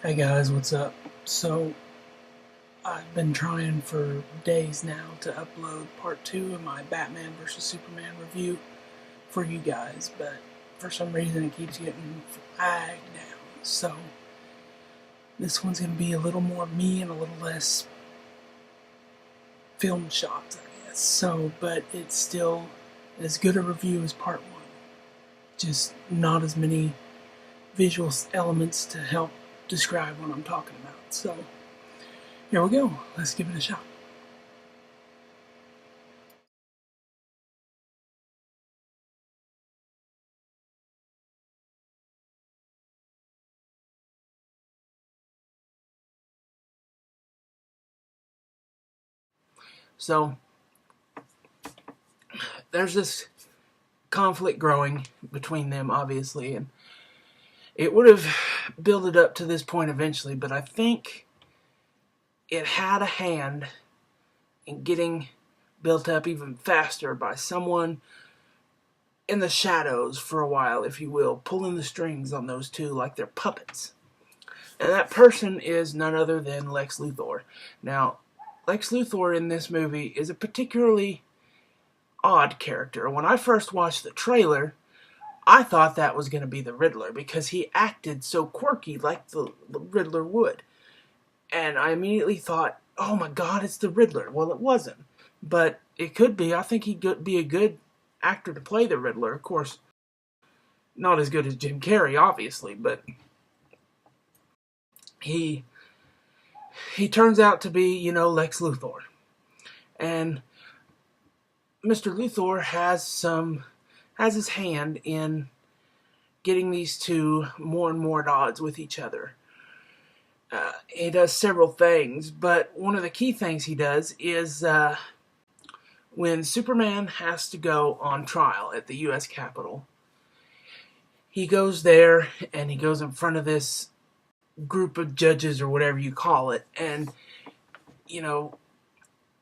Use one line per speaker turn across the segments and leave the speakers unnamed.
Hey guys, what's up? So, I've been trying for days now to upload part 2 of my Batman vs. Superman review for you guys, but for some reason it keeps getting flagged now. So, this one's going to be a little more me and a little less film shots, I guess. So, but it's still as good a review as part 1. Just not as many visual elements to help describe what I'm talking about. So, here we go. Let's give it a shot. So, there's this conflict growing between them, obviously, and it would have built up to this point eventually, but I think it had a hand in getting built up even faster by someone in the shadows for a while, if you will, pulling the strings on those two like they're puppets. And that person is none other than Lex Luthor. Now, Lex Luthor in this movie is a particularly odd character. When I first watched the trailer, I thought that was going to be the Riddler because he acted so quirky like the Riddler would. And I immediately thought, oh my god, it's the Riddler. Well, it wasn't. But it could be. I think he'd be a good actor to play the Riddler. Of course, not as good as Jim Carrey, obviously, but he turns out to be, Lex Luthor. And Mr. Luthor has his hand in getting these two more and more at odds with each other. He does several things, but one of the key things he does is when Superman has to go on trial at the U.S. Capitol, he goes there and he goes in front of this group of judges or whatever you call it, and,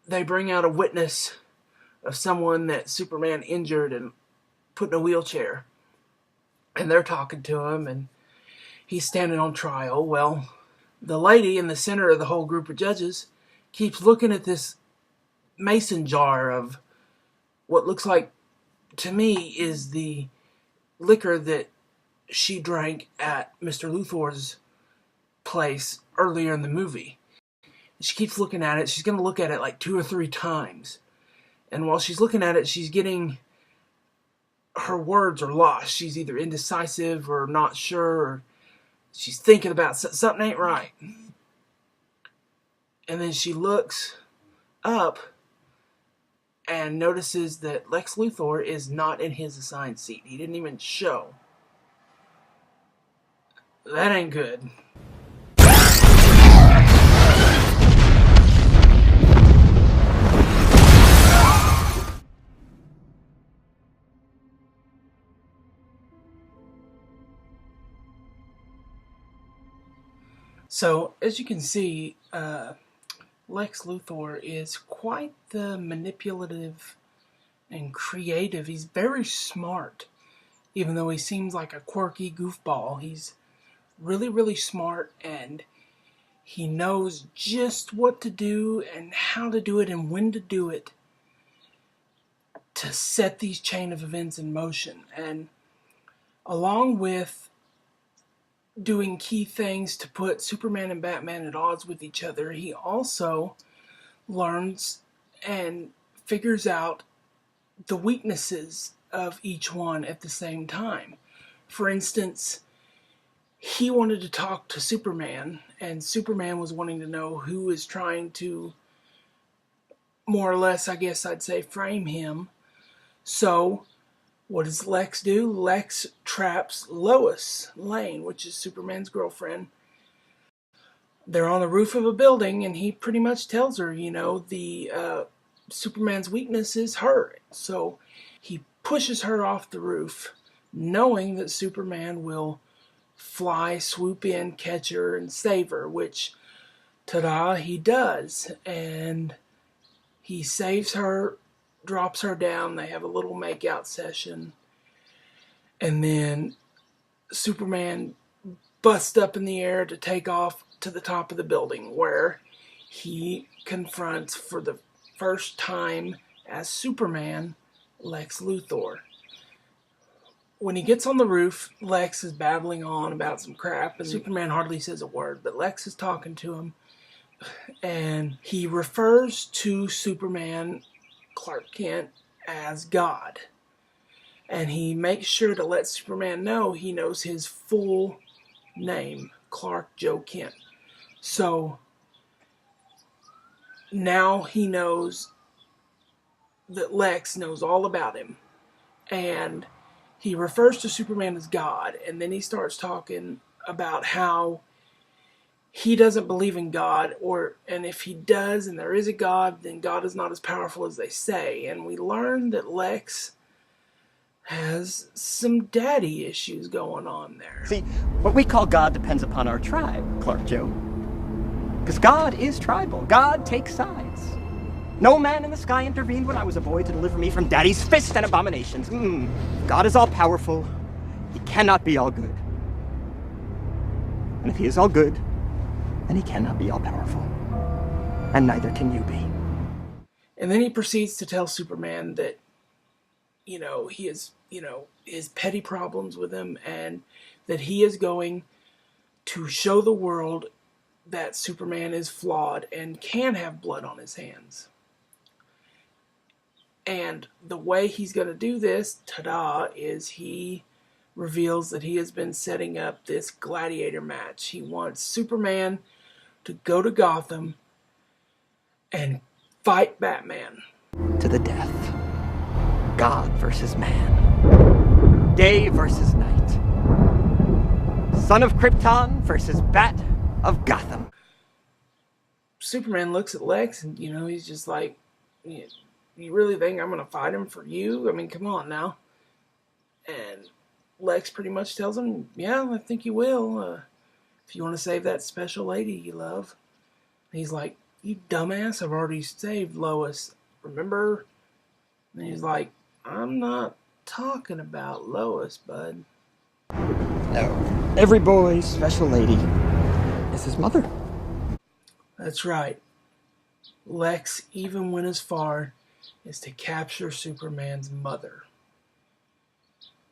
they bring out a witness of someone that Superman injured and put in a wheelchair. And they're talking to him, and he's standing on trial. Well, the lady in the center of the whole group of judges keeps looking at this mason jar of what looks like, to me, is the liquor that she drank at Mr. Luthor's place earlier in the movie. She keeps looking at it. She's going to look at it like 2 or 3 times. And while she's looking at it, she's getting... her words are lost. She's either indecisive or not sure, or she's thinking about something ain't right. And then she looks up and notices that Lex Luthor is not in his assigned seat. He didn't even show. That ain't good. So, as you can see, Lex Luthor is quite the manipulative and creative. He's very smart. Even though he seems like a quirky goofball, he's really, really smart, and he knows just what to do and how to do it and when to do it to set these chain of events in motion. And along with doing key things to put Superman and Batman at odds with each other, he also learns and figures out the weaknesses of each one at the same time. For instance, he wanted to talk to Superman, and Superman was wanting to know who is trying to, more or less, I guess I'd say, frame him. So, what does Lex do? Lex traps Lois Lane, which is Superman's girlfriend. They're on the roof of a building, and he pretty much tells her, Superman's weakness is her. So, he pushes her off the roof, knowing that Superman will fly, swoop in, catch her, and save her, which, ta-da, he does. And he saves her, drops her down, they have a little make-out session, and then Superman bust up in the air to take off to the top of the building, where he confronts for the first time as Superman Lex Luthor. When he gets on the roof, Lex is babbling on about some crap, and Superman hardly says a word, but Lex is talking to him, and he refers to Superman, Clark Kent, as God. And he makes sure to let Superman know he knows his full name, Clark Joe Kent. So now he knows that Lex knows all about him. And he refers to Superman as God, and then he starts talking about how he doesn't believe in God, and if he does and there is a God, then God is not as powerful as they say. And we learn that Lex has some daddy issues going on there.
See, what we call God depends upon our tribe, Clark Joe. Because God is tribal. God takes sides. No man in the sky intervened when I was a boy to deliver me from Daddy's fist and abominations. God is all-powerful. He cannot be all good. And if he is all good, then he cannot be all-powerful. And neither can you be.
And then he proceeds to tell Superman that, he has, his petty problems with him, and that he is going to show the world that Superman is flawed and can have blood on his hands. And the way he's going to do this, ta-da, is he reveals that he has been setting up this gladiator match. He wants Superman to go to Gotham and fight Batman.
To the death. God versus man. Day versus night. Son of Krypton versus Bat of Gotham.
Superman looks at Lex and, he's just like, you really think I'm going to fight him for you? I mean, come on now. And Lex pretty much tells him, yeah, I think you will. If you want to save that special lady you love. And he's like, you dumbass, I've already saved Lois. Remember? And he's like, I'm not talking about Lois, bud.
No. Every boy's special lady is his mother.
That's right. Lex even went as far as to capture Superman's mother.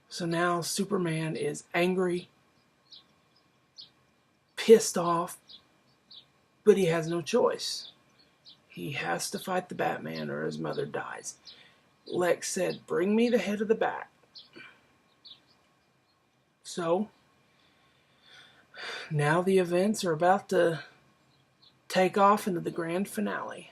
So now Superman is angry, pissed off, but he has no choice. He has to fight the Batman or his mother dies. Lex said, bring me the head of the Bat. So, now the events are about to take off into the grand finale.